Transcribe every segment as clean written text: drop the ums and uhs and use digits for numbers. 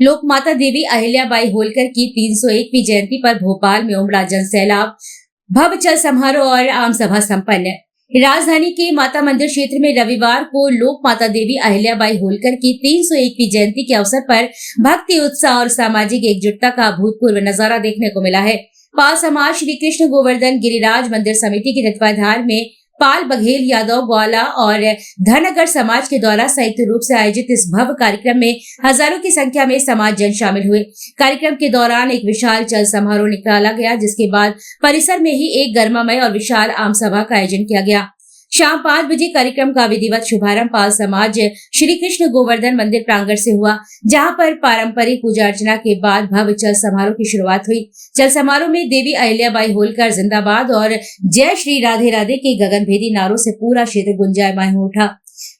लोकमाता देवी अहिल्याबाई होलकर की 301वीं जयंती पर भोपाल में उमड़ा जन सैलाब, भव्य चल समारोह और आम सभा संपन्न। राजधानी के माता मंदिर क्षेत्र में रविवार को लोक माता देवी अहिल्याबाई होलकर की 301वीं जयंती के अवसर पर भक्ति, उत्साह और सामाजिक एकजुटता का अभूतपूर्व नजारा देखने को मिला है। पाल समाज श्री कृष्ण गोवर्धन गिरिराज मंदिर समिति के तत्वाधान में पाल, बघेल, यादव, ग्वाला और धनगर समाज के द्वारा संयुक्त रूप से आयोजित इस भव्य कार्यक्रम में हजारों की संख्या में समाज जन शामिल हुए। कार्यक्रम के दौरान एक विशाल चल समारोह निकाला गया, जिसके बाद परिसर में ही एक गर्मामय और विशाल आम सभा का आयोजन किया गया। शाम 5 बजे कार्यक्रम का विधिवत शुभारंभ पाल समाज श्री कृष्ण गोवर्धन मंदिर प्रांगण से हुआ, जहां पर पारंपरिक पूजा अर्चना के बाद भव्य चल समारोह की शुरुआत हुई। चल समारोह में देवी अहिल्याबाई होलकर जिंदाबाद और जय श्री राधे राधे के गगनभेदी नारों से पूरा क्षेत्र गुंजायमान हो उठा।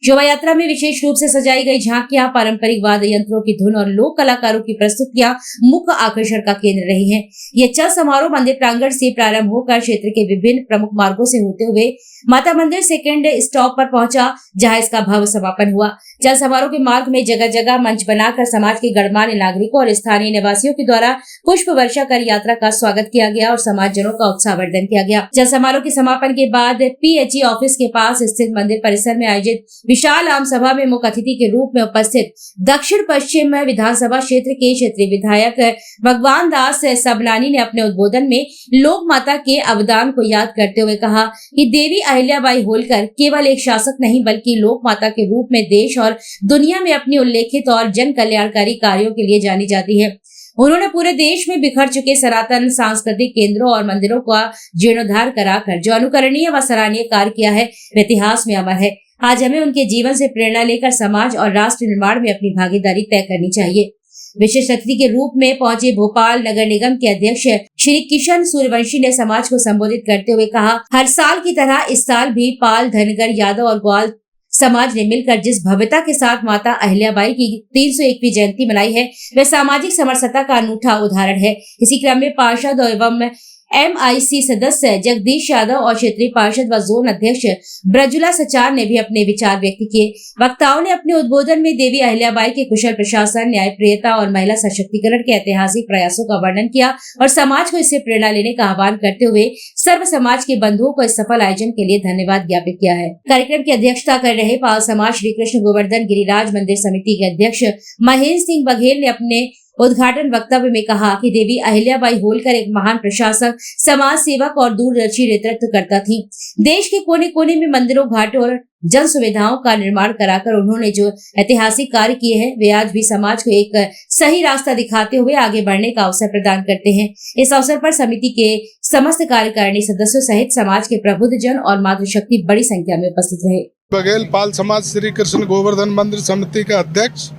शोभा यात्रा में विशेष रूप से सजाई गई झांकियां, पारंपरिक वाद्य यंत्रों की धुन और लोक कलाकारों की प्रस्तुतियां मुख्य आकर्षण का केंद्र रही हैं। यह चल समारोह मंदिर प्रांगण से प्रारंभ होकर क्षेत्र के विभिन्न प्रमुख मार्गों से होते हुए माता मंदिर सेकेंड स्टॉप पर पहुंचा, जहां इसका भव्य समापन हुआ। चल समारोह के मार्ग में जगह जगह मंच बनाकर समाज के गणमान्य नागरिकों और स्थानीय निवासियों के द्वारा पुष्प वर्षा कर यात्रा का स्वागत किया गया और समाजजनों का उत्साहवर्धन किया गया। चल समारोह के समापन के बाद PHE ऑफिस के पास स्थित मंदिर परिसर में आयोजित विशाल आम सभा में मुख्य अतिथि के रूप में उपस्थित दक्षिण पश्चिम विधानसभा क्षेत्र के क्षेत्रीय विधायक भगवान दास सबलानी ने अपने उद्बोधन में लोक माता के अवदान को याद करते हुए कहा कि देवी अहिल्याबाई होलकर केवल एक शासक नहीं, बल्कि लोक माता के रूप में देश और दुनिया में अपनी उल्लेखित और जन कल्याणकारी कार्यों के लिए जानी जाती है। उन्होंने पूरे देश में बिखर चुके सनातन सांस्कृतिक केंद्रों और मंदिरों का जीर्णोद्धार कराकर जो अनुकरणीय व सराहनीय कार्य किया है, वह इतिहास में अमर है। आज हमें उनके जीवन से प्रेरणा लेकर समाज और राष्ट्र निर्माण में अपनी भागीदारी तय करनी चाहिए। विशेष अतिथि के रूप में पहुंचे भोपाल नगर निगम के अध्यक्ष श्री किशन सूर्यवंशी ने समाज को संबोधित करते हुए कहा, हर साल की तरह इस साल भी पाल, धनगर, यादव और ग्वाल समाज ने मिलकर जिस भव्यता के साथ माता अहिल्याबाई की 301वीं जयंती मनाई है, वह सामाजिक समरसता का अनूठा उदाहरण है। इसी क्रम में पार्षद एवं MIC सदस्य जगदीश यादव और क्षेत्रीय पार्षद व जोन अध्यक्ष ब्रजुला सचार ने भी अपने विचार व्यक्त किए। वक्ताओं ने अपने उद्बोधन में देवी अहिल्याबाई के कुशल प्रशासन, न्यायप्रियता और महिला सशक्तिकरण के ऐतिहासिक प्रयासों का वर्णन किया और समाज को इससे प्रेरणा लेने का आह्वान करते हुए सर्व समाज के बंधुओं को इस सफल आयोजन के लिए धन्यवाद ज्ञापित किया है। कार्यक्रम की अध्यक्षता कर रहे पाल समाज श्री कृष्ण गोवर्धन गिरिराज मंदिर समिति के अध्यक्ष महेंद्र सिंह बघेल ने अपने उद्घाटन वक्तव्य में कहा कि देवी अहिल्याबाई होलकर एक महान प्रशासक, समाज सेवक और दूरदर्शी नेतृत्व करता थी। देश के कोने कोने में मंदिरों, घाटों और जन सुविधाओं का निर्माण कराकर उन्होंने जो ऐतिहासिक कार्य किए हैं, वे आज भी समाज को एक सही रास्ता दिखाते हुए आगे बढ़ने का अवसर प्रदान करते हैं। इस अवसर पर समिति के समस्त कार्यकारिणी सदस्यों सहित समाज के प्रबुद्ध जन और मातृशक्ति बड़ी संख्या में उपस्थित रहे। बघेल पाल समाज श्री कृष्ण गोवर्धन मंदिर समिति का अध्यक्ष।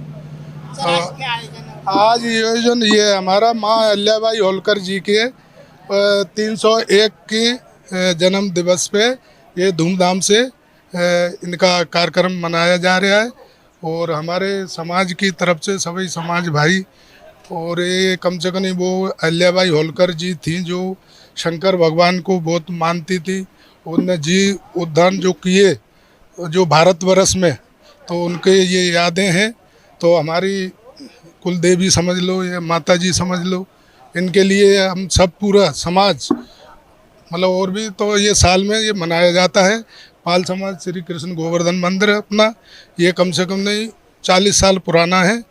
आज आयोजन ये हमारा माँ अहिल्याबाई होलकर जी के 301 की जन्म दिवस पे ये धूमधाम से इनका कार्यक्रम मनाया जा रहा है और हमारे समाज की तरफ से सभी समाज भाई, और ये कम से कम वो अहिल्याबाई होलकर जी थी जो शंकर भगवान को बहुत मानती थी। उनने जी उद्यान जो किए जो भारतवर्ष में, तो उनके ये यादें हैं। तो हमारी कुल देवी समझ लो या माता जी समझ लो, इनके लिए हम सब पूरा समाज मतलब और भी तो ये साल में ये मनाया जाता है। पाल समाज श्री कृष्ण गोवर्धन मंदिर अपना ये कम से कम नहीं 40 साल पुराना है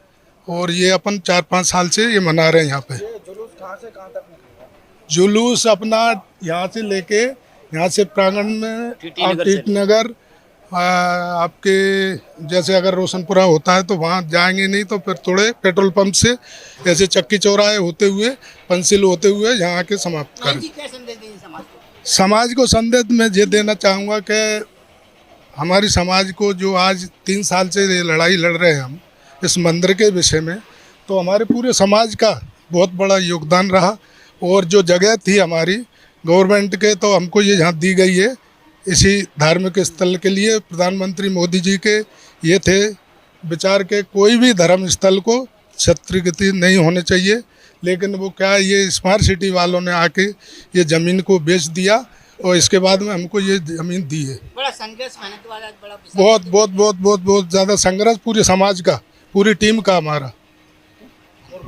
और ये अपन 4-5 साल से ये मना रहे हैं। यहाँ पे जुलूस कहाँ से कहाँ तक निकलेगा? जुलूस अपना यहाँ से लेके यहाँ से प्रांगण में टीट नगर आपके जैसे अगर रोशनपुरा होता है तो वहाँ जाएंगे, नहीं तो फिर थोड़े पेट्रोल पंप से ऐसे चक्की चौराहे होते हुए पंसिल होते हुए यहाँ के समाप्त करें। समाज को संदेश मैं ये देना चाहूँगा कि हमारी समाज को जो आज 3 साल से लड़ाई लड़ रहे हैं हम इस मंदिर के विषय में, तो हमारे पूरे समाज का बहुत बड़ा योगदान रहा। और जो जगह थी हमारी गवर्नमेंट के, तो हमको ये यहाँ दी गई है इसी धार्मिक स्थल के लिए। प्रधानमंत्री मोदी जी के ये थे विचार के कोई भी धर्म स्थल को क्षत्रिगति नहीं होने चाहिए, लेकिन वो क्या ये स्मार्ट सिटी वालों ने आके ये ज़मीन को बेच दिया और इसके बाद में हमको ये ज़मीन दी है। बड़ा संघर्ष, मेहनत वाला बड़ा बहुत बहुत बहुत बहुत बहुत ज़्यादा संघर्ष पूरे समाज का, पूरी टीम का हमारा।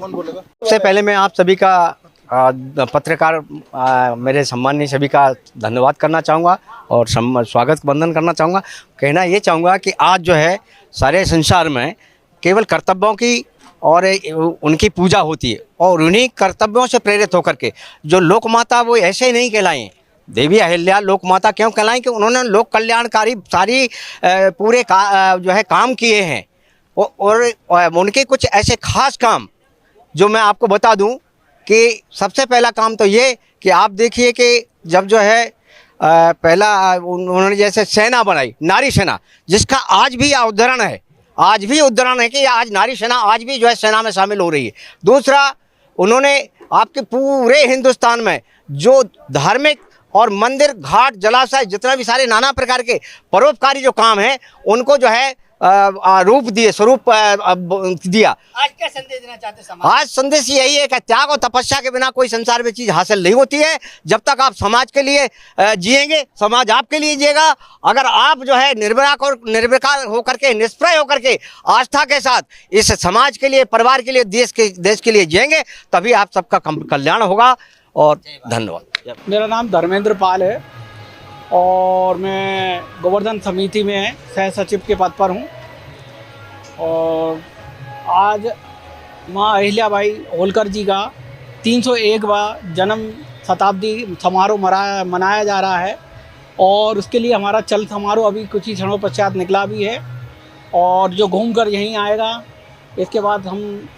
कौन बोलेगा? सबसे पहले मैं आप सभी का पत्रकार मेरे सम्माननीय सभी का धन्यवाद करना चाहूँगा और स्वागत वंदन करना चाहूँगा। कहना ये चाहूँगा कि आज जो है सारे संसार में केवल कर्तव्यों की और उनकी पूजा होती है और उन्हीं कर्तव्यों से प्रेरित होकर के जो लोक माता वो ऐसे ही नहीं कहलाई। देवी अहिल्या लोक माता क्यों कहलाई कि उन्होंने लोक कल्याणकारी सारी पूरे जो है काम किए हैं और उनके कुछ ऐसे खास काम जो मैं आपको बता दूं कि सबसे पहला काम तो ये कि आप देखिए कि जब जो है पहला उन्होंने जैसे सेना बनाई, नारी सेना, जिसका आज भी उदाहरण है, आज भी उदाहरण है कि आज नारी सेना आज भी जो है सेना में शामिल हो रही है। दूसरा, उन्होंने आपके पूरे हिंदुस्तान में जो धार्मिक और मंदिर, घाट, जलाशय, जितना भी सारे नाना प्रकार के परोपकारी जो काम हैं उनको जो है रूप दिए, स्वरूप दिया। आज क्या संदेश देना चाहते समाज? आज संदेश यही है कि त्याग और तपस्या के बिना कोई संसार में चीज हासिल नहीं होती है। जब तक आप समाज के लिए जिएंगे, समाज आपके लिए जिएगा। अगर आप जो है निर्विकार होकर के, निष्प्रय होकर के, आस्था के साथ इस समाज के लिए, परिवार के लिए, देश के लिए जिएंगे, तभी आप सबका कल्याण होगा। और धन्यवाद। मेरा नाम धर्मेंद्र पाल है और मैं गोवर्धन समिति में सह सचिव के पद पर हूँ। और आज माँ अहिल्याबाई होलकर जी का 301वां जन्म शताब्दी समारोह मनाया जा रहा है और उसके लिए हमारा चल समारोह अभी कुछ ही क्षणों पश्चात निकला भी है और जो घूम कर यहीं आएगा। इसके बाद हम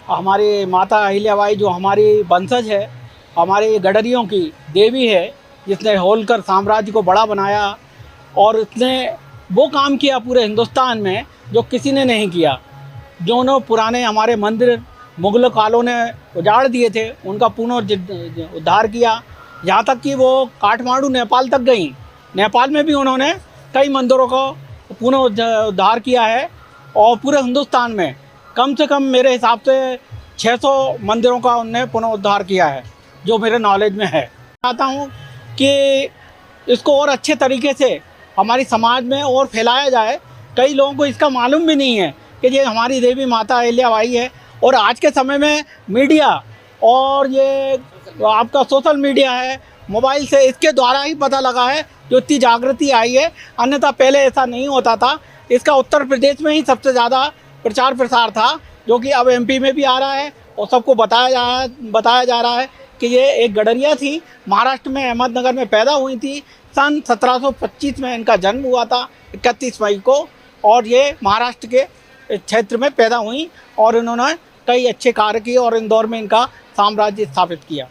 हमारे माता अहिल्याबाई जो हमारी वंशज है, हमारे गडरियों की देवी है, जिसने होलकर साम्राज्य को बड़ा बनाया और उसने वो काम किया पूरे हिंदुस्तान में जो किसी ने नहीं किया। जो पुराने हमारे मंदिर मुग़ल कालों ने उजाड़ दिए थे उनका पुनरुद्धार किया, यहाँ तक कि वो काठमांडू नेपाल तक गई। नेपाल में भी उन्होंने कई मंदिरों को पुनरुद्धार किया है और पूरे हिंदुस्तान में कम से कम मेरे हिसाब से 600 मंदिरों का उन्होंने पुनरुद्धार किया है, जो मेरे नॉलेज में है। चाहता हूँ कि इसको और अच्छे तरीके से हमारी समाज में और फैलाया जाए। कई लोगों को इसका मालूम भी नहीं है कि ये हमारी देवी माता अहिल्याबाई है। और आज के समय में मीडिया और ये आपका सोशल मीडिया है, मोबाइल से, इसके द्वारा ही पता लगा है जो इतनी जागृति आई है, अन्यथा पहले ऐसा नहीं होता था। इसका उत्तर प्रदेश में ही सबसे ज़्यादा प्रचार प्रसार था, जो कि अब MP में भी आ रहा है और सबको बताया जा रहा है कि ये एक गडरिया थी, महाराष्ट्र में अहमदनगर में पैदा हुई थी। सन 1725 में इनका जन्म हुआ था 31 मई को और ये महाराष्ट्र के क्षेत्र में पैदा हुई और इन्होंने कई अच्छे कार्य किए और इंदौर में इनका साम्राज्य स्थापित किया।